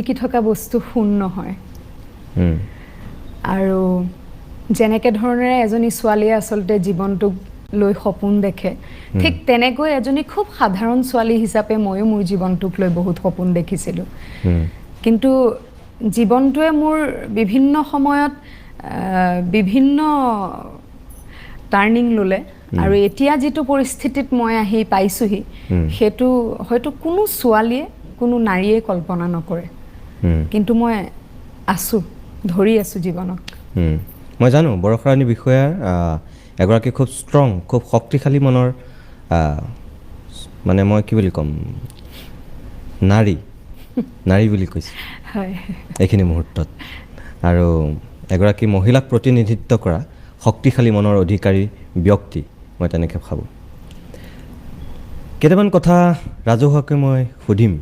কি থকা বস্তু শূন্য হয় আৰু যেনেকে ধৰণেৰে এজনী ছোৱালীয়ে আচলতে জীৱনটোক লৈ সপোন দেখে ঠিক তেনেকৈ এজনী খুব সাধাৰণ ছোৱালী হিচাপে ময়ো মোৰ জীৱনটোক লৈ বহুত সপোন দেখিছিলোঁ কিন্তু জীৱনটোৱে মোৰ বিভিন্ন সময়ত বিভিন্ন টাৰ্নিং ল'লে আৰু এতিয়া যিটো পৰিস্থিতিত মই আহি পাইছোহি সেইটো হয়তো কোনো ছোৱালীয়ে কোনো নাৰীয়ে কল্পনা নকৰে কিন্তু মই আছো ধৰি আছো জীৱনক মই জানো বৰষাৰাণী বিষয়াৰ এগৰাকী খুব ষ্ট্ৰং খুব শক্তিশালী মনৰ মানে মই কি বুলি ক'ম নাৰী বুলি কৈছে হয় এইখিনি মুহূৰ্তত আৰু এগৰাকী মহিলাক প্ৰতিনিধিত্ব কৰা শক্তিশালী মনৰ অধিকাৰী ব্যক্তি মই তেনেকৈ ভাবোঁ কেইটামান কথা ৰাজহুৱাকৈ মই সুধিম